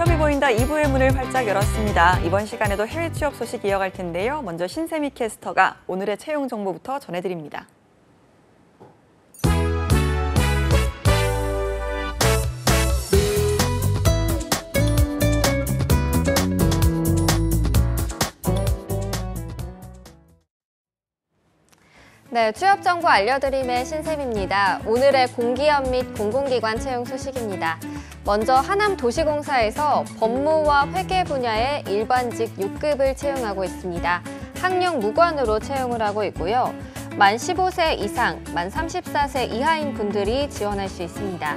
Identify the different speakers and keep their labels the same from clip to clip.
Speaker 1: 취업이 보인다 2부의 문을 활짝 열었습니다. 이번 시간에도 해외 취업 소식 이어갈 텐데요. 먼저 신세미 캐스터가 오늘의 채용 정보부터 전해드립니다.
Speaker 2: 네, 취업 정보 알려드림의 신샘입니다. 오늘의 공기업 및 공공기관 채용 소식입니다. 먼저 하남도시공사에서 법무와 회계 분야의 일반직 6급을 채용하고 있습니다. 학력 무관으로 채용을 하고 있고요. 만 15세 이상, 만 34세 이하인 분들이 지원할 수 있습니다.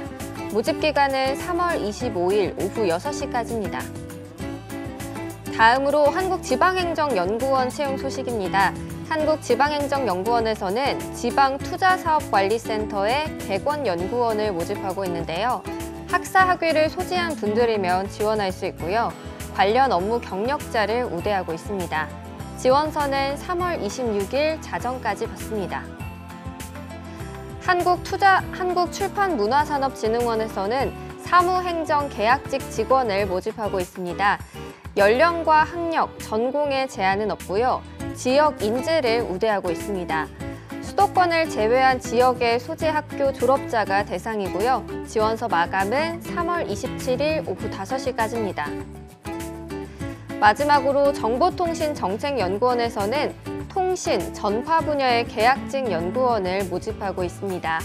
Speaker 2: 모집 기간은 3월 25일 오후 6시까지입니다. 다음으로 한국지방행정연구원 채용 소식입니다. 한국지방행정연구원에서는 지방투자사업관리센터의 객원연구원을 모집하고 있는데요. 학사학위를 소지한 분들이면 지원할 수 있고요. 관련 업무 경력자를 우대하고 있습니다. 지원서는 3월 26일 자정까지 받습니다. 한국출판문화산업진흥원에서는 사무행정 계약직 직원을 모집하고 있습니다. 연령과 학력, 전공에 제한은 없고요. 지역 인재를 우대하고 있습니다. 수도권을 제외한 지역의 소재 학교 졸업자가 대상이고요. 지원서 마감은 3월 27일 오후 5시까지입니다. 마지막으로 정보통신정책연구원에서는 통신, 전파 분야의 계약직 연구원을 모집하고 있습니다.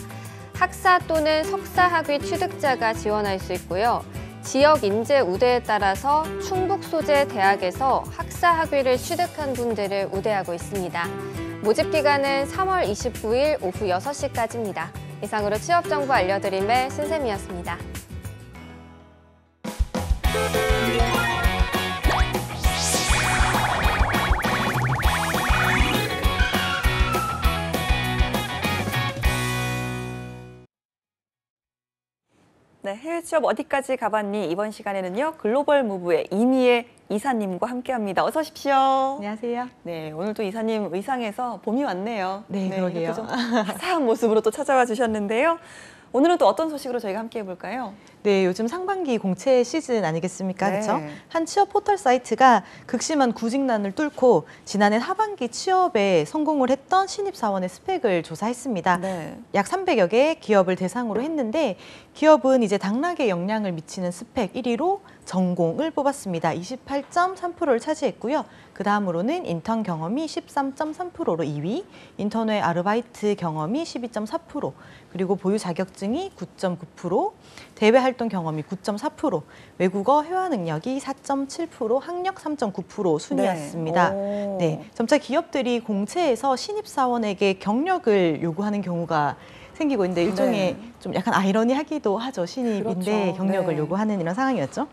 Speaker 2: 학사 또는 석사학위 취득자가 지원할 수 있고요. 지역 인재 우대에 따라서 충북 소재 대학에서 학사 학위를 취득한 분들을 우대하고 있습니다. 모집 기간은 3월 29일 오후 6시까지입니다. 이상으로 취업 정보 알려드림의 신샘이었습니다.
Speaker 1: 네, 해외 취업 어디까지 가봤니? 이번 시간에는요, 글로벌 무브의 이미애 이사님과 함께합니다. 어서 오십시오.
Speaker 3: 안녕하세요.
Speaker 1: 네, 오늘 또 이사님 의상에서 봄이 왔네요.
Speaker 3: 네, 그러게요.
Speaker 1: 이렇게 좀 화사한 모습으로 또 찾아와 주셨는데요. 오늘은 또 어떤 소식으로 저희가 함께 해볼까요?
Speaker 3: 네, 요즘 상반기 공채 시즌 아니겠습니까?
Speaker 1: 네.
Speaker 3: 그렇죠? 한 취업 포털 사이트가 극심한 구직난을 뚫고 지난해 하반기 취업에 성공을 했던 신입사원의 스펙을 조사했습니다.
Speaker 1: 네.
Speaker 3: 약 300여 개 기업을 대상으로 했는데 기업은 이제 당락에 영향을 미치는 스펙 1위로 전공을 뽑았습니다. 28.3%를 차지했고요. 그 다음으로는 인턴 경험이 13.3%로 2위, 인턴 외 아르바이트 경험이 12.4%, 그리고 보유 자격증이 9.9%, 대외 활동 경험이 9.4%, 외국어 회화 능력이 4.7%, 학력 3.9% 순이었습니다.
Speaker 1: 네.
Speaker 3: 네, 점차 기업들이 공채에서 신입사원에게 경력을 요구하는 경우가 생기고 있는데 일종의 좀 약간 아이러니하기도 하죠. 신입인데
Speaker 1: 그렇죠.
Speaker 3: 경력을
Speaker 1: 네.
Speaker 3: 요구하는 이런 상황이었죠.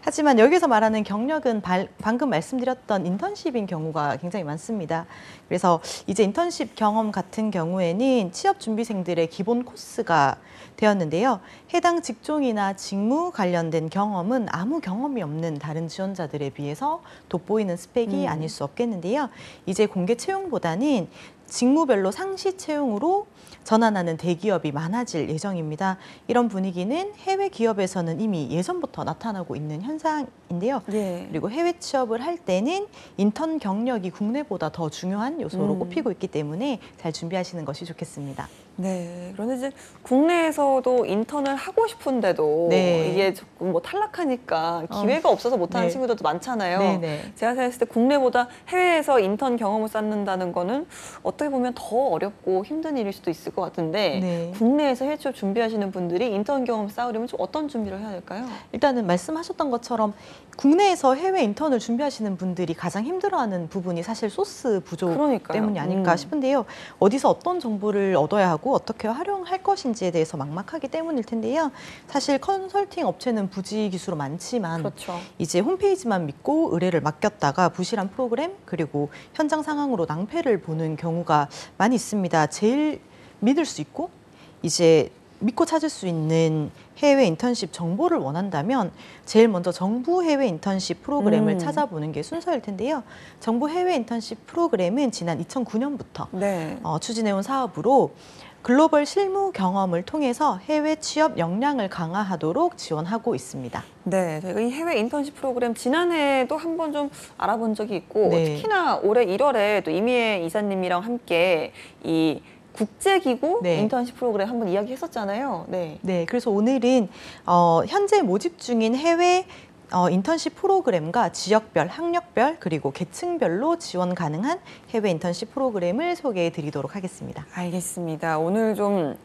Speaker 3: 하지만 여기서 말하는 경력은 방금 말씀드렸던 인턴십인 경우가 굉장히 많습니다. 그래서 이제 인턴십 경험 같은 경우에는 취업 준비생들의 기본 코스가 되었는데요. 해당 직종이나 직무 관련된 경험은 아무 경험이 없는 다른 지원자들에 비해서 돋보이는 스펙이 아닐 수 없겠는데요. 이제 공개 채용보다는 직무별로 상시 채용으로 전환하는 대기업이 많아질 예정입니다. 이런 분위기는 해외 기업에서는 이미 예전부터 나타나고 있는 현상인데요.
Speaker 1: 예.
Speaker 3: 그리고 해외 취업을 할 때는 인턴 경력이 국내보다 더 중요한 요소로 꼽히고 있기 때문에 잘 준비하시는 것이 좋겠습니다.
Speaker 1: 네, 그런데 이제 국내에서도 인턴을 하고 싶은데도 이게 조금 뭐 탈락하니까 기회가 없어서 못하는 친구들도 많잖아요. 제가 생각했을 때 국내보다 해외에서 인턴 경험을 쌓는다는 거는 어떻게 보면 더 어렵고 힘든 일일 수도 있을 것 같은데 국내에서 해외 취업 준비하시는 분들이 인턴 경험 쌓으려면 좀 어떤 준비를 해야 될까요?
Speaker 3: 일단은 말씀하셨던 것처럼 국내에서 해외 인턴을 준비하시는 분들이 가장 힘들어하는 부분이 사실 소스 부족 때문이 아닐까 싶은데요. 어디서 어떤 정보를 얻어야 하고 어떻게 활용할 것인지에 대해서 막막하기 때문일 텐데요. 사실 컨설팅 업체는 부지기수로 많지만 이제 홈페이지만 믿고 의뢰를 맡겼다가 부실한 프로그램 그리고 현장 상황으로 낭패를 보는 경우가 많이 있습니다. 제일 믿을 수 있고 이제 믿고 찾을 수 있는 해외 인턴십 정보를 원한다면 제일 먼저 정부 해외 인턴십 프로그램을 찾아보는 게 순서일 텐데요. 정부 해외 인턴십 프로그램은 지난 2009년부터
Speaker 1: 네.
Speaker 3: 추진해온 사업으로 글로벌 실무 경험을 통해서 해외 취업 역량을 강화하도록 지원하고 있습니다.
Speaker 1: 네, 저희가 이 해외 인턴십 프로그램 지난해에도 한번 좀 알아본 적이 있고
Speaker 3: 네.
Speaker 1: 특히나 올해 1월에 또 이미애 이사님이랑 함께 이 국제기구
Speaker 3: 네.
Speaker 1: 인턴십 프로그램 한번 이야기했었잖아요. 네.
Speaker 3: 네, 그래서 오늘은 현재 모집 중인 해외 인턴십 프로그램과 지역별, 학력별, 그리고 계층별로 지원 가능한 해외 인턴십 프로그램을 소개해 드리도록 하겠습니다.
Speaker 1: 알겠습니다. 오늘 좀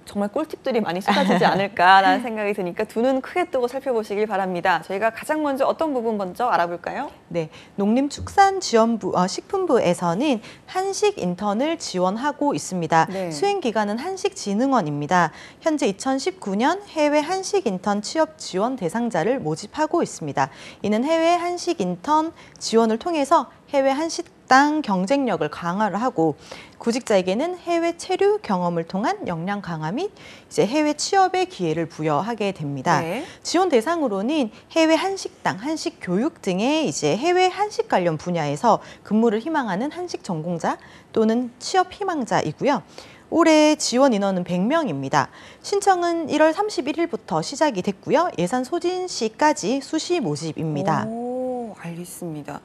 Speaker 1: 정말 꿀팁들이 많이 쏟아지지 않을까라는 생각이 드니까 두 눈 크게 뜨고 살펴보시길 바랍니다. 저희가 가장 먼저 어떤 부분 먼저 알아볼까요?
Speaker 3: 네, 농림축산지원부, 식품부에서는 한식 인턴을 지원하고 있습니다.
Speaker 1: 네.
Speaker 3: 수행 기관은 한식진흥원입니다. 현재 2019년 해외 한식 인턴 취업 지원 대상자를 모집하고 있습니다. 이는 해외 한식 인턴 지원을 통해서 해외 한식당 경쟁력을 강화를 하고 구직자에게는 해외 체류 경험을 통한 역량 강화 및 이제 해외 취업의 기회를 부여하게 됩니다.
Speaker 1: 네.
Speaker 3: 지원 대상으로는 해외 한식당, 한식 교육 등의 이제 해외 한식 관련 분야에서 근무를 희망하는 한식 전공자 또는 취업 희망자이고요. 올해 지원 인원은 100명입니다. 신청은 1월 31일부터 시작이 됐고요. 예산 소진 시까지 수시 모집입니다.
Speaker 1: 오, 알겠습니다.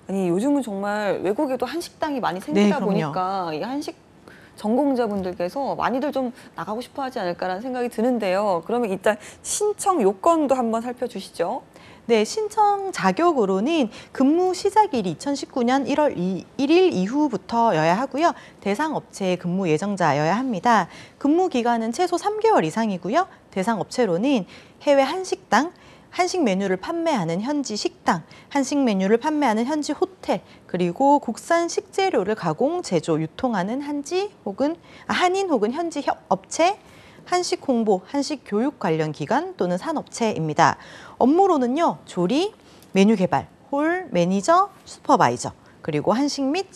Speaker 1: 아니 요즘은 정말 외국에도 한식당이 많이 생기다
Speaker 3: 네,
Speaker 1: 보니까 이 한식 전공자분들께서 많이들 좀 나가고 싶어 하지 않을까라는 생각이 드는데요. 그러면 일단 신청 요건도 한번 살펴주시죠.
Speaker 3: 네, 신청 자격으로는 근무 시작일이 2019년 1월 1일 이후부터여야 하고요. 대상 업체의 근무 예정자여야 합니다. 근무 기간은 최소 3개월 이상이고요. 대상 업체로는 해외 한식당, 한식 메뉴를 판매하는 현지 식당, 한식 메뉴를 판매하는 현지 호텔, 그리고 국산 식재료를 가공, 제조, 유통하는 한인 혹은 현지 업체, 한식 홍보, 한식 교육 관련 기관 또는 산업체입니다. 업무로는요, 조리, 메뉴 개발, 홀, 매니저, 슈퍼바이저, 그리고 한식 및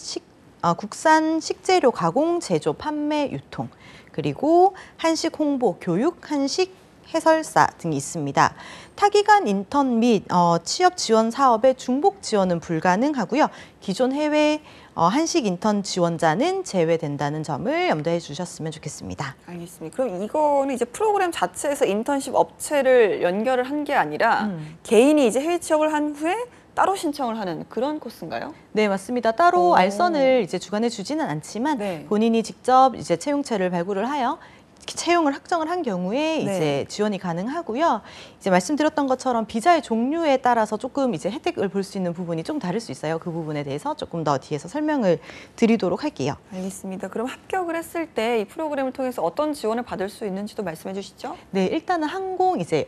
Speaker 3: 국산 식재료 가공, 제조, 판매, 유통, 그리고 한식 홍보, 교육, 한식 해설사 등이 있습니다. 타기관 인턴 및 취업 지원 사업의 중복 지원은 불가능하고요. 기존 해외 한식 인턴 지원자는 제외된다는 점을 염두해 주셨으면 좋겠습니다.
Speaker 1: 알겠습니다. 그럼 이거는 이제 프로그램 자체에서 인턴십 업체를 연결을 한 게 아니라 개인이 이제 해외 취업을 한 후에 따로 신청을 하는 그런 코스인가요?
Speaker 3: 네, 맞습니다. 따로 알선을 이제 주관해 주지는 않지만
Speaker 1: 네.
Speaker 3: 본인이 직접 이제 채용처를 발굴을 하여 채용을 확정을 한 경우에 이제
Speaker 1: 네.
Speaker 3: 지원이 가능하고요. 이제 말씀드렸던 것처럼 비자의 종류에 따라서 조금 이제 혜택을 볼 수 있는 부분이 좀 다를 수 있어요. 그 부분에 대해서 조금 더 뒤에서 설명을 드리도록 할게요.
Speaker 1: 알겠습니다. 그럼 합격을 했을 때 이 프로그램을 통해서 어떤 지원을 받을 수 있는지도 말씀해 주시죠.
Speaker 3: 네, 일단은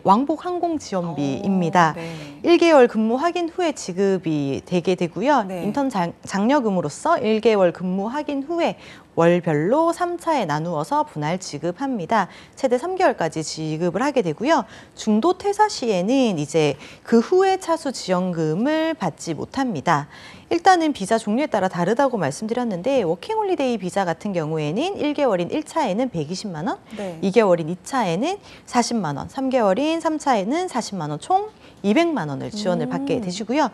Speaker 3: 왕복 항공 지원비입니다.
Speaker 1: 네.
Speaker 3: 1개월 근무 확인 후에 지급이 되게 되고요.
Speaker 1: 네.
Speaker 3: 인턴 장려금으로서 1개월 근무 확인 후에 월별로 3차에 나누어서 분할 지급합니다. 최대 3개월까지 지급을 하게 되고요. 중도 퇴사 시에는 이제 그 후에 차수 지원금을 받지 못합니다. 일단은 비자 종류에 따라 다르다고 말씀드렸는데 워킹홀리데이 비자 같은 경우에는 1개월인 1차에는 120만 원,
Speaker 1: 네.
Speaker 3: 2개월인 2차에는 40만 원, 3개월인 3차에는 40만 원, 총 200만 원을 지원을 받게 되시고요.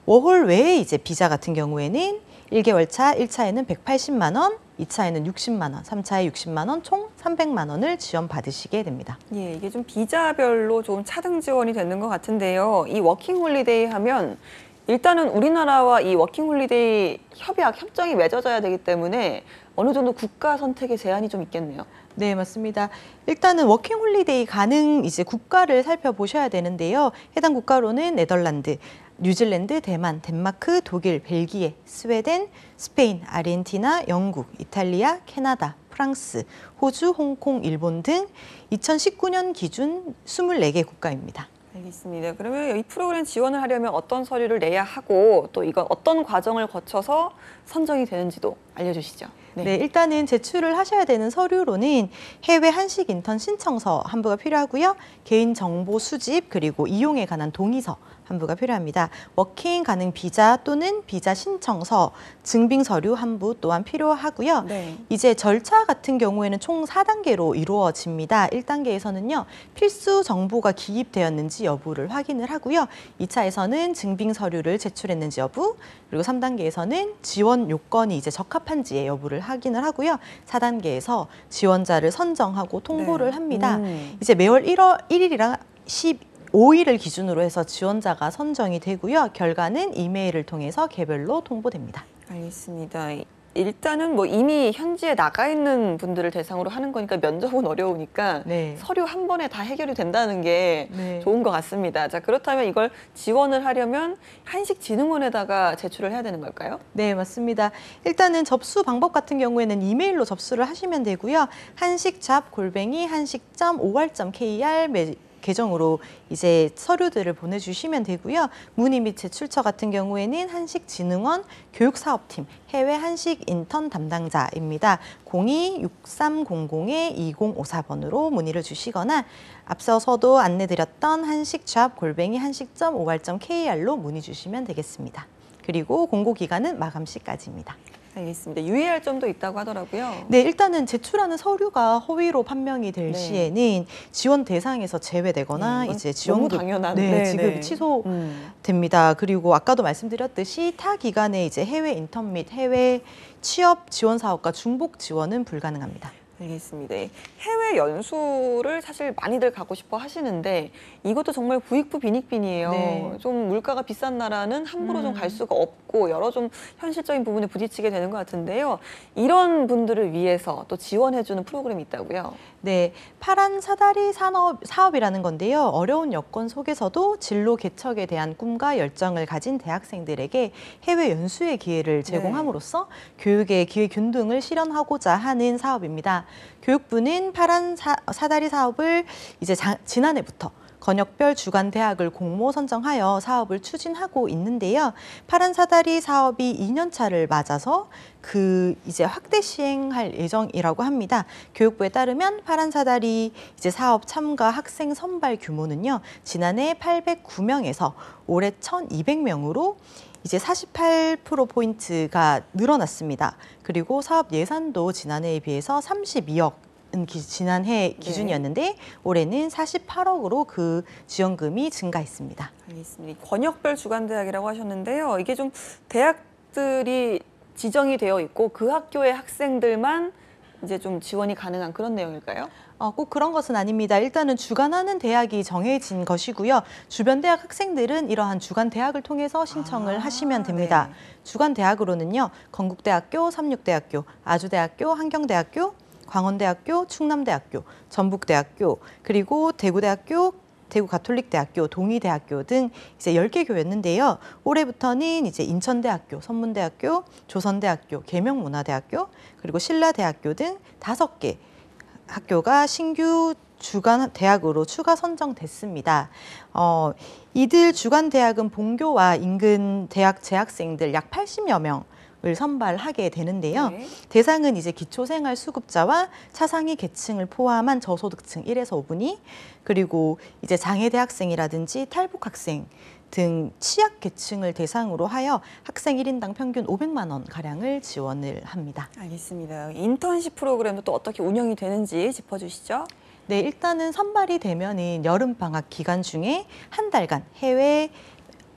Speaker 3: 워홀 외에 이제 비자 같은 경우에는 1개월 차 1차에는 180만 원, 2차에는 60만 원, 3차에 60만 원, 총 300만 원을 지원받으시게 됩니다.
Speaker 1: 예, 이게 좀 비자별로 좀 차등 지원이 되는 것 같은데요. 이 워킹홀리데이 하면 일단은 우리나라와 이 워킹홀리데이 협정이 맺어져야 되기 때문에 어느 정도 국가 선택의 제한이 좀 있겠네요.
Speaker 3: 네, 맞습니다. 일단은 워킹홀리데이 가능 이제 국가를 살펴보셔야 되는데요. 해당 국가로는 네덜란드, 뉴질랜드, 대만, 덴마크, 독일, 벨기에, 스웨덴, 스페인, 아르헨티나, 영국, 이탈리아, 캐나다, 프랑스, 호주, 홍콩, 일본 등 2019년 기준 24개 국가입니다.
Speaker 1: 알겠습니다. 그러면 이 프로그램 지원을 하려면 어떤 서류를 내야 하고 또 이건 어떤 과정을 거쳐서 선정이 되는지도 알려주시죠.
Speaker 3: 네, 일단은 제출을 하셔야 되는 서류로는 해외 한식 인턴 신청서 한 부가 필요하고요. 개인정보 수집 그리고 이용에 관한 동의서 환부가 필요합니다. 워킹 가능 비자 또는 비자 신청서, 증빙 서류 환부 또한 필요하고요.
Speaker 1: 네.
Speaker 3: 이제 절차 같은 경우에는 총 4단계로 이루어집니다. 1단계에서는요. 필수 정보가 기입되었는지 여부를 확인을 하고요. 2차에서는 증빙 서류를 제출했는지 여부, 그리고 3단계에서는 지원 요건이 이제 적합한지의 여부를 확인을 하고요. 4단계에서 지원자를 선정하고 통보를 합니다. 이제 매월 1일이랑 15일을 기준으로 해서 지원자가 선정이 되고요. 결과는 이메일을 통해서 개별로 통보됩니다.
Speaker 1: 알겠습니다. 일단은 뭐 이미 현지에 나가 있는 분들을 대상으로 하는 거니까 면접은 어려우니까
Speaker 3: 네.
Speaker 1: 서류 한 번에 다 해결이 된다는 게
Speaker 3: 네.
Speaker 1: 좋은 것 같습니다. 자, 그렇다면 이걸 지원을 하려면 한식진흥원에다가 제출을 해야 되는 걸까요?
Speaker 3: 네, 맞습니다. 일단은 접수 방법 같은 경우에는 이메일로 접수를 하시면 되고요. 한식@한식.or.kr 계정으로 이제 서류들을 보내주시면 되고요. 문의 및 제출처 같은 경우에는 한식진흥원 교육사업팀 해외 한식 인턴 담당자입니다. 02-6300-2054번으로 문의를 주시거나 앞서서도 안내드렸던 한식@한식.or.kr로 문의 주시면 되겠습니다. 그리고 공고 기간은 마감 시까지입니다.
Speaker 1: 알겠습니다. 유의할 점도 있다고 하더라고요.
Speaker 3: 네, 일단은 제출하는 서류가 허위로 판명이 될 시에는 지원 대상에서 제외되거나 이제 지원금
Speaker 1: 너무 당연한
Speaker 3: 지급이 취소됩니다. 그리고 아까도 말씀드렸듯이 타 기간에 이제 해외 인턴 및 해외 취업 지원 사업과 중복 지원은 불가능합니다.
Speaker 1: 알겠습니다. 해외 연수를 사실 많이들 가고 싶어 하시는데 이것도 정말 부익부 빈익빈이에요.
Speaker 3: 네.
Speaker 1: 좀 물가가 비싼 나라는 함부로 좀 갈 수가 없고 여러 좀 현실적인 부분에 부딪히게 되는 것 같은데요. 이런 분들을 위해서 또 지원해주는 프로그램이 있다고요?
Speaker 3: 네, 파란 사다리 사업이라는 건데요. 어려운 여건 속에서도 진로 개척에 대한 꿈과 열정을 가진 대학생들에게 해외 연수의 기회를 제공함으로써 교육의 기회 균등을 실현하고자 하는 사업입니다. 교육부는 파란 사다리 사업을 이제 지난해부터 권역별 주간 대학을 공모 선정하여 사업을 추진하고 있는데요. 파란 사다리 사업이 2년 차를 맞아서 이제 확대 시행할 예정이라고 합니다. 교육부에 따르면 파란 사다리 이제 사업 참가 학생 선발 규모는요. 지난해 809명에서 올해 1,200명으로 이제 48%포인트가 늘어났습니다. 그리고 사업 예산도 지난해에 비해서 32억 지난해 기준이었는데 올해는 48억으로 그 지원금이 증가했습니다.
Speaker 1: 알겠습니다. 권역별 주간대학이라고 하셨는데요. 이게 좀 대학들이 지정이 되어 있고 그 학교의 학생들만 이제 좀 지원이 가능한 그런 내용일까요?
Speaker 3: 꼭 그런 것은 아닙니다. 일단은 주관하는 대학이 정해진 것이고요. 주변 대학 학생들은 이러한 주간 대학을 통해서 신청을 하시면 됩니다.
Speaker 1: 네.
Speaker 3: 주간 대학으로는요. 건국대학교, 삼육대학교, 아주대학교, 한경대학교, 광원대학교, 충남대학교, 전북대학교, 그리고 대구대학교, 대구가톨릭대학교, 동의대학교 등 이제 10개 교였는데요. 올해부터는 이제 인천대학교, 선문대학교, 조선대학교, 계명문화대학교, 그리고 신라대학교 등 5개 학교가 신규 주간 대학으로 추가 선정됐습니다. 이들 주간 대학은 본교와 인근 대학 재학생들 약 80여 명 을 선발하게 되는데요.
Speaker 1: 네.
Speaker 3: 대상은 이제 기초생활수급자와 차상위 계층을 포함한 저소득층 1에서 5분위, 그리고 이제 장애 대학생이라든지 탈북 학생 등 취약 계층을 대상으로 하여 학생 1인당 평균 500만 원 가량을 지원을 합니다.
Speaker 1: 알겠습니다. 인턴십 프로그램도 또 어떻게 운영이 되는지 짚어주시죠.
Speaker 3: 네, 일단은 선발이 되면은 여름방학 기간 중에 한 달간 해외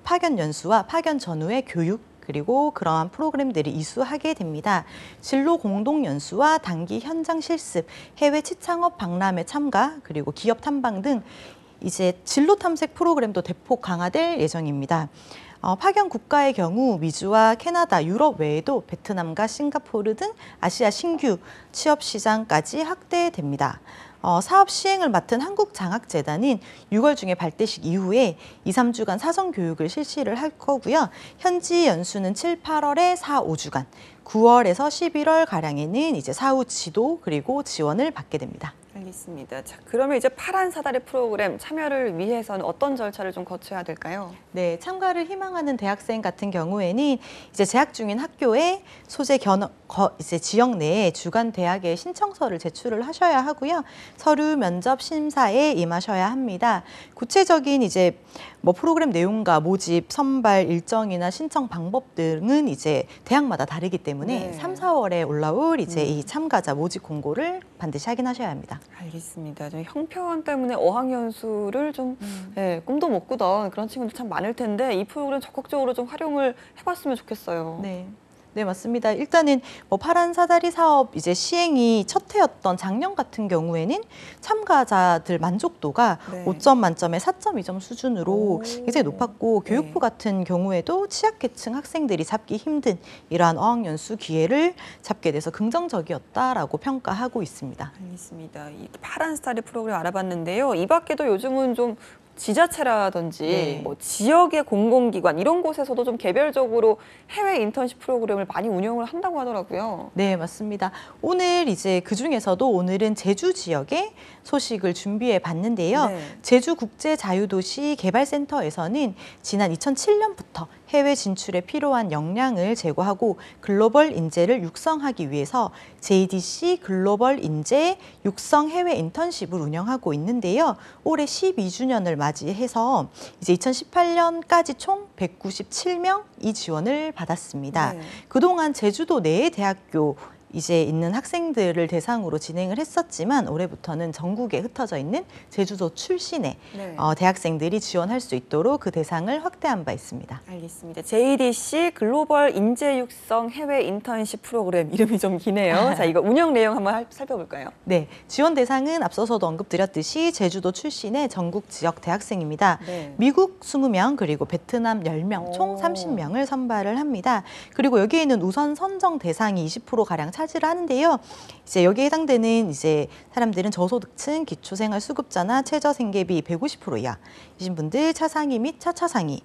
Speaker 3: 파견 연수와 파견 전후의 교육, 그리고 그러한 프로그램들이 이수하게 됩니다. 진로 공동 연수와 단기 현장 실습, 해외 치창업 박람회 참가, 그리고 기업 탐방 등 이제 진로 탐색 프로그램도 대폭 강화될 예정입니다. 파견 국가의 경우 미주와 캐나다, 유럽 외에도 베트남과 싱가포르 등 아시아 신규 취업 시장까지 확대됩니다. 사업 시행을 맡은 한국장학재단은 6월 중에 발대식 이후에 2, 3주간 사전교육을 실시를 할 거고요. 현지 연수는 7, 8월에 4, 5주간, 9월에서 11월가량에는 이제 사후 지도 그리고 지원을 받게 됩니다.
Speaker 1: 알겠습니다. 자, 그러면 이제 파란 사다리 프로그램 참여를 위해서는 어떤 절차를 좀 거쳐야 될까요?
Speaker 3: 네, 참가를 희망하는 대학생 같은 경우에는 이제 재학 중인 학교에 소재 이제 지역 내에 주간 대학에 신청서를 제출을 하셔야 하고요. 서류 면접 심사에 임하셔야 합니다. 구체적인 이제 뭐 프로그램 내용과 모집, 선발 일정이나 신청 방법 등은 이제 대학마다 다르기 때문에 3, 4월에 올라올 이제 이 참가자 모집 공고를 반드시 확인하셔야 합니다.
Speaker 1: 알겠습니다. 좀 형편 때문에 어학연수를 좀 꿈도 못 꾸던 그런 친구들 참 많을 텐데 이 프로그램 적극적으로 좀 활용을 해봤으면 좋겠어요.
Speaker 3: 네. 네, 맞습니다. 일단은 뭐 파란 사다리 사업 이제 시행이 첫 해였던 작년 같은 경우에는 참가자들 만족도가 5점 만점에 4.2점 수준으로 굉장히 높았고 교육부 같은 경우에도 취약계층 학생들이 잡기 힘든 이러한 어학연수 기회를 잡게 돼서 긍정적이었다라고 평가하고 있습니다.
Speaker 1: 알겠습니다. 이 파란 사다리 프로그램 알아봤는데요. 이 밖에도 요즘은 좀 지자체라든지 뭐 지역의 공공기관 이런 곳에서도 좀 개별적으로 해외 인턴십 프로그램을 많이 운영을 한다고 하더라고요.
Speaker 3: 네, 맞습니다. 오늘 이제 그중에서도 오늘은 제주 지역의 소식을 준비해 봤는데요. 제주국제자유도시 개발센터에서는 지난 2007년부터 해외 진출에 필요한 역량을 제고하고 글로벌 인재를 육성하기 위해서 JDC 글로벌 인재 육성 해외 인턴십을 운영하고 있는데요. 올해 12주년을 맞이해서 이제 2018년까지 총 197명 이 지원을 받았습니다. 그동안 제주도 내의 대학교 이제 있는 학생들을 대상으로 진행을 했었지만 올해부터는 전국에 흩어져 있는 제주도 출신의 대학생들이 지원할 수 있도록 그 대상을 확대한 바 있습니다.
Speaker 1: 알겠습니다. JDC 글로벌 인재 육성 해외 인턴십 프로그램 이름이 좀 기네요. 자, 이거 운영 내용 한번 살펴볼까요?
Speaker 3: 네, 지원 대상은 앞서서도 언급드렸듯이 제주도 출신의 전국 지역 대학생입니다. 미국 20명 그리고 베트남 10명 총 30명을 선발을 합니다. 그리고 여기에는 우선 선정 대상이 20%가량 차지를 하는데요. 이제 여기에 해당되는 이제 사람들은 저소득층, 기초생활수급자나 최저생계비 150% 이하이신 분들, 차상위 및 차차상위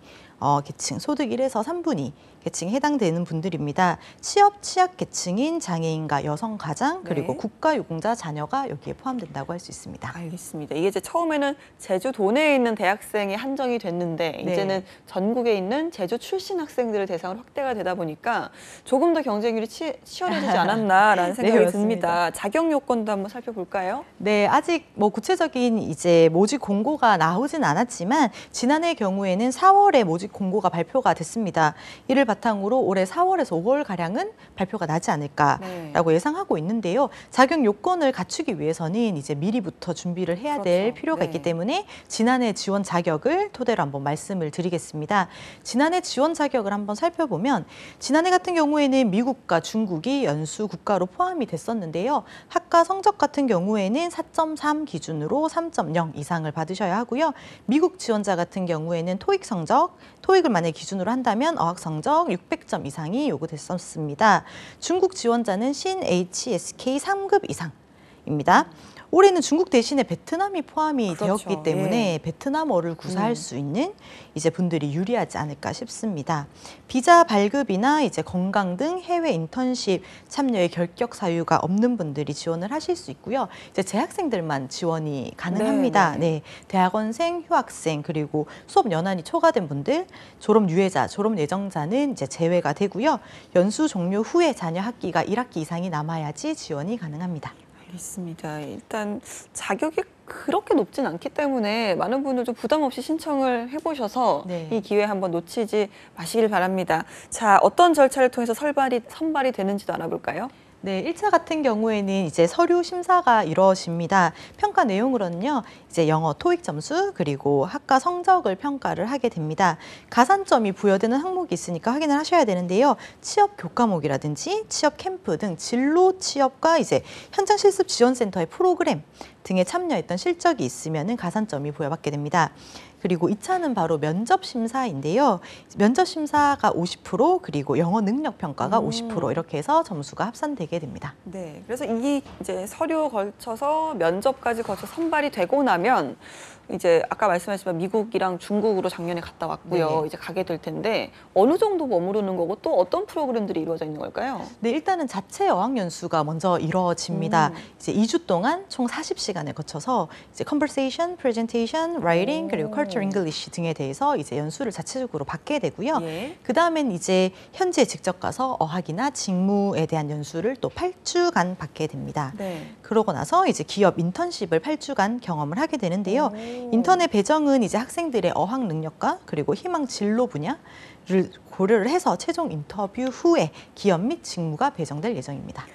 Speaker 3: 계층, 소득 1에서 3분위 계층에 해당되는 분들입니다. 취업 취약계층인 장애인과 여성 가장 그리고 국가유공자 자녀가 여기에 포함된다고 할 수 있습니다.
Speaker 1: 알겠습니다. 이게 이제 처음에는 제주도 내에 있는 대학생이 한정이 됐는데 이제는 전국에 있는 제주 출신 학생들을 대상으로 확대가 되다 보니까 조금 더 경쟁률이 치열해지지 않았나라는 생각이 듭니다. 자격 요건도 한번 살펴볼까요?
Speaker 3: 네, 아직 뭐 구체적인 이제 모집 공고가 나오진 않았지만 지난해 경우에는 4월에 모집 공고가 발표가 됐습니다. 이를 바탕으로 올해 4월에서 5월가량은 발표가 나지 않을까라고 예상하고 있는데요. 자격 요건을 갖추기 위해서는 이제 미리부터 준비를 해야 될 필요가 있기 때문에 지난해 지원 자격을 토대로 한번 말씀을 드리겠습니다. 지난해 지원 자격을 한번 살펴보면 지난해 같은 경우에는 미국과 중국이 연수 국가로 포함이 됐었는데요. 학과 성적 같은 경우에는 4.3 기준으로 3.0 이상을 받으셔야 하고요. 미국 지원자 같은 경우에는 토익 성적, 토익을 만약에 기준으로 한다면 어학 성적 600점 이상이 요구됐었습니다. 중국 지원자는 신 HSK 3급 이상입니다. 올해는 중국 대신에 베트남이 포함이 되었기 때문에 베트남어를 구사할 수 있는 이제 분들이 유리하지 않을까 싶습니다. 비자 발급이나 이제 건강 등 해외 인턴십 참여의 결격 사유가 없는 분들이 지원을 하실 수 있고요. 이제 재학생들만 지원이 가능합니다. 대학원생, 휴학생 그리고 수업 연한이 초과된 분들, 졸업 유예자, 졸업 예정자는 이제 제외가 되고요. 연수 종료 후에 자녀 학기가 1학기 이상이 남아야지 지원이 가능합니다.
Speaker 1: 알겠습니다. 일단 자격이 그렇게 높진 않기 때문에 많은 분들 좀 부담 없이 신청을 해보셔서 이 기회 한번 놓치지 마시길 바랍니다. 자, 어떤 절차를 통해서 선발이 되는지도 알아볼까요?
Speaker 3: 네, 1차 같은 경우에는 이제 서류 심사가 이루어집니다. 평가 내용으로는요, 이제 영어 토익 점수 그리고 학과 성적을 평가를 하게 됩니다. 가산점이 부여되는 항목이 있으니까 확인을 하셔야 되는데요. 취업 교과목이라든지 취업 캠프 등 진로 취업과 이제 현장 실습 지원센터의 프로그램 등에 참여했던 실적이 있으면은 가산점이 부여받게 됩니다. 그리고 2차는 바로 면접 심사인데요. 면접 심사가 50% 그리고 영어 능력 평가가 50% 이렇게 해서 점수가 합산되게 됩니다.
Speaker 1: 네, 그래서 이 이제 서류 걸쳐서 면접까지 거쳐 선발이 되고 나면 이제 아까 말씀하신 미국이랑 중국으로 작년에 갔다 왔고요. 이제 가게 될 텐데 어느 정도 머무르는 거고 또 어떤 프로그램들이 이루어져 있는 걸까요?
Speaker 3: 네, 일단은 자체 어학연수가 먼저 이루어집니다. 이제 2주 동안 총 40시간 4시간을 거쳐서 이제 conversation, presentation, writing, 그리고 cultural English 등에 대해서 이제 연수를 자체적으로 받게 되고요.
Speaker 1: 예.
Speaker 3: 그 다음엔 이제 현지에 직접 가서 어학이나 직무에 대한 연수를 또 8주간 받게 됩니다.
Speaker 1: 네.
Speaker 3: 그러고 나서 이제 기업 인턴십을 8주간 경험을 하게 되는데요. 인턴의 배정은 이제 학생들의 어학 능력과 그리고 희망 진로 분야를 고려를 해서 최종 인터뷰 후에 기업 및 직무가 배정될 예정입니다.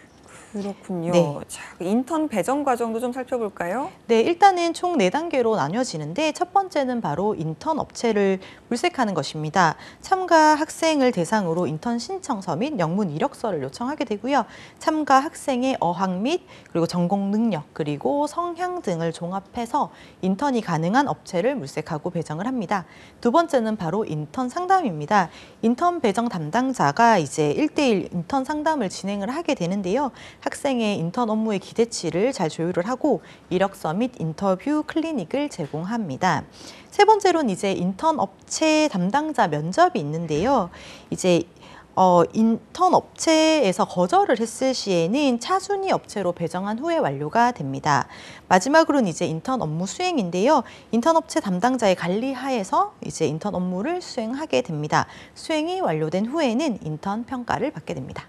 Speaker 1: 그렇군요.
Speaker 3: 네.
Speaker 1: 자, 인턴 배정 과정도 좀 살펴볼까요?
Speaker 3: 네, 일단은 총 4단계로 나뉘어지는데 첫 번째는 바로 인턴 업체를 물색하는 것입니다. 참가 학생을 대상으로 인턴 신청서 및 영문 이력서를 요청하게 되고요. 참가 학생의 어학 및 그리고 전공 능력 그리고 성향 등을 종합해서 인턴이 가능한 업체를 물색하고 배정을 합니다. 두 번째는 바로 인턴 상담입니다. 인턴 배정 담당자가 이제 1대1 인턴 상담을 진행을 하게 되는데요. 학생의 인턴 업무의 기대치를 잘 조율을 하고 이력서 및 인터뷰 클리닉을 제공합니다. 세 번째로는 이제 인턴 업체 담당자 면접이 있는데요. 이제 인턴 업체에서 거절을 했을 시에는 차순위 업체로 배정한 후에 완료가 됩니다. 마지막으로는 이제 인턴 업무 수행인데요. 인턴 업체 담당자의 관리 하에서 이제 인턴 업무를 수행하게 됩니다. 수행이 완료된 후에는 인턴 평가를 받게 됩니다.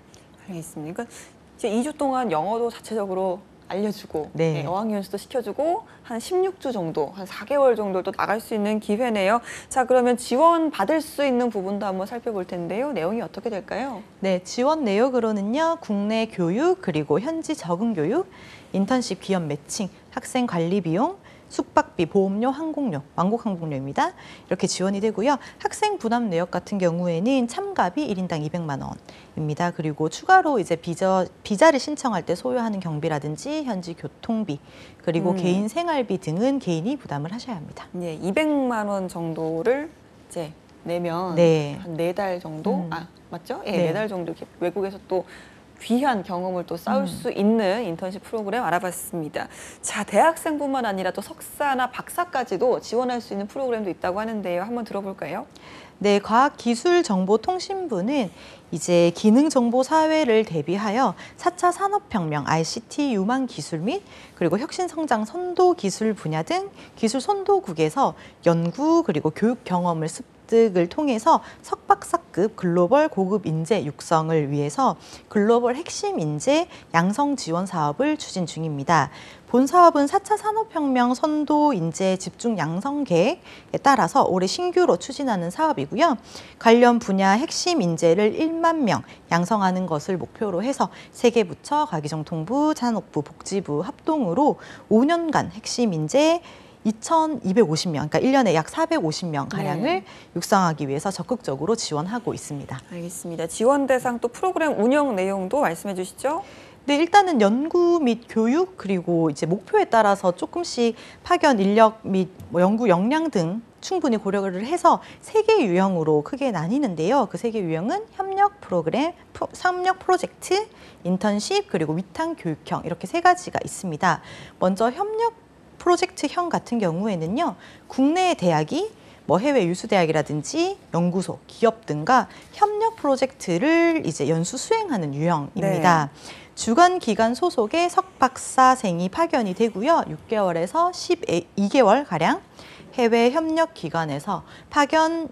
Speaker 1: 알겠습니다. 그러니까 이제 2주 동안 영어도 자체적으로 알려주고
Speaker 3: 네.
Speaker 1: 어학연수도 시켜주고 한 16주 정도, 한 4개월 정도 또 나갈 수 있는 기회네요. 자, 그러면 지원 받을 수 있는 부분도 한번 살펴볼 텐데요. 내용이 어떻게 될까요?
Speaker 3: 네, 지원 내역으로는요. 국내 교육 그리고 현지 적응 교육, 인턴십 기업 매칭, 학생 관리 비용, 숙박비, 보험료, 항공료, 왕복 항공료입니다. 이렇게 지원이 되고요. 학생 부담 내역 같은 경우에는 참가비 1인당 200만 원입니다. 그리고 추가로 이제 비자를 신청할 때 소요하는 경비라든지 현지 교통비, 그리고 개인 생활비 등은 개인이 부담을 하셔야 합니다.
Speaker 1: 네, 200만 원 정도를 이제 내면
Speaker 3: 네.
Speaker 1: 한 4달 정도? 맞죠? 예,
Speaker 3: 네.
Speaker 1: 4달 정도 이렇게 외국에서 또 귀한 경험을 또 쌓을 수 있는 인턴십 프로그램 알아봤습니다. 자, 대학생뿐만 아니라 또 석사나 박사까지도 지원할 수 있는 프로그램도 있다고 하는데요. 한번 들어볼까요?
Speaker 3: 네, 과학기술정보통신부는 이제 기능정보사회를 대비하여 4차 산업혁명, ICT 유망 기술 및 그리고 혁신성장 선도 기술 분야 등 기술 선도국에서 연구 그리고 교육 경험을 습득을 통해서 석박사급 글로벌 고급 인재 육성을 위해서 글로벌 핵심 인재 양성 지원 사업을 추진 중입니다. 본 사업은 4차 산업혁명 선도 인재 집중 양성 계획에 따라서 올해 신규로 추진하는 사업이고요. 관련 분야 핵심 인재를 1만 명 양성하는 것을 목표로 해서 세계부처, 과기정통부, 산업부, 복지부 합동으로 5년간 핵심 인재 2,250명, 그러니까 1년에 약 450명 가량을 육성하기 위해서 적극적으로 지원하고 있습니다.
Speaker 1: 알겠습니다. 지원 대상 또 프로그램 운영 내용도 말씀해 주시죠.
Speaker 3: 네, 일단은 연구 및 교육 그리고 이제 목표에 따라서 조금씩 파견 인력 및 연구 역량 등 충분히 고려를 해서 3개 유형으로 크게 나뉘는데요. 그 3개 유형은 협력 프로그램, 협력 프로젝트, 인턴십 그리고 위탁 교육형 이렇게 3가지가 있습니다. 먼저 협력 프로젝트형 같은 경우에는요. 국내 대학이 해외 유수대학이라든지 연구소, 기업 등과 협력 프로젝트를 이제 연수 수행하는 유형입니다. 네. 주관 기관 소속의 석박사생이 파견이 되고요. 6개월에서 12개월 가량 해외 협력 기관에서 파견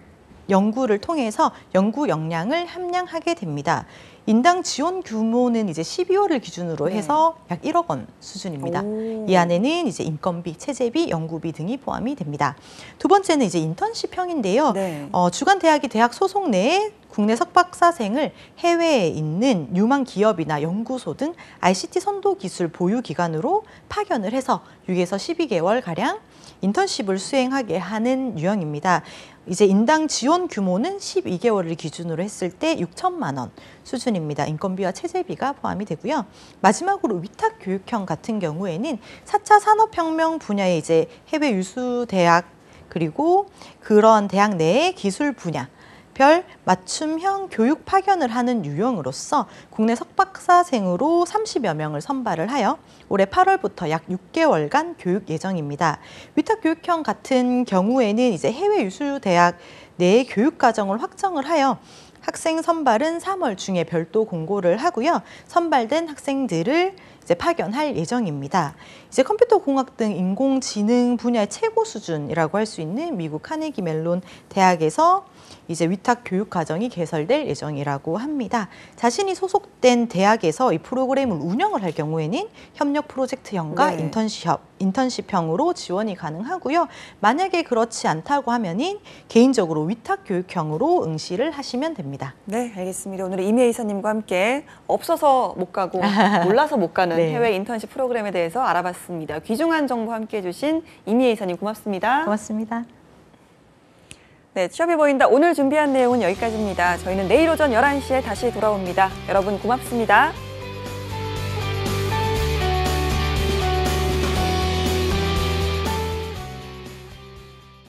Speaker 3: 연구를 통해서 연구 역량을 함량하게 됩니다. 인당 지원 규모는 이제 12월을 기준으로 해서 약 1억 원 수준입니다. 이 안에는 이제 인건비, 체재비, 연구비 등이 포함이 됩니다. 두 번째는 이제 인턴십형인데요.
Speaker 1: 네.
Speaker 3: 주관 대학이 대학 소속 내에 국내 석박사생을 해외에 있는 유망 기업이나 연구소 등 ICT 선도 기술 보유 기관으로 파견을 해서 6에서 12개월 가량 인턴십을 수행하게 하는 유형입니다. 이제 인당 지원 규모는 12개월을 기준으로 했을 때 6천만 원 수준입니다. 인건비와 체재비가 포함이 되고요. 마지막으로 위탁 교육형 같은 경우에는 4차 산업혁명 분야의 이제 해외 유수 대학 그리고 그런 대학 내의 기술 분야 별 맞춤형 교육 파견을 하는 유형으로서 국내 석박사생으로 30여 명을 선발을 하여 올해 8월부터 약 6개월간 교육 예정입니다. 위탁 교육형 같은 경우에는 이제 해외 유수 대학 내 교육 과정을 확정을 하여 학생 선발은 3월 중에 별도 공고를 하고요. 선발된 학생들을 이제 파견할 예정입니다. 이제 컴퓨터 공학 등 인공지능 분야의 최고 수준이라고 할 수 있는 미국 카네기 멜론 대학에서 이제 위탁 교육 과정이 개설될 예정이라고 합니다. 자신이 소속된 대학에서 이 프로그램을 운영을 할 경우에는 협력 프로젝트형과 인턴십형으로 지원이 가능하고요. 만약에 그렇지 않다고 하면은 개인적으로 위탁 교육형으로 응시를 하시면 됩니다.
Speaker 1: 네, 알겠습니다. 오늘 이미혜 이사님과 함께 없어서 못 가고 몰라서 못 가는
Speaker 3: 네.
Speaker 1: 해외 인턴십 프로그램에 대해서 알아봤습니다. 귀중한 정보 함께해 주신 이미혜 이사님 고맙습니다.
Speaker 3: 고맙습니다.
Speaker 1: 네, 취업이 보인다. 오늘 준비한 내용은 여기까지입니다. 저희는 내일 오전 11시에 다시 돌아옵니다. 여러분 고맙습니다.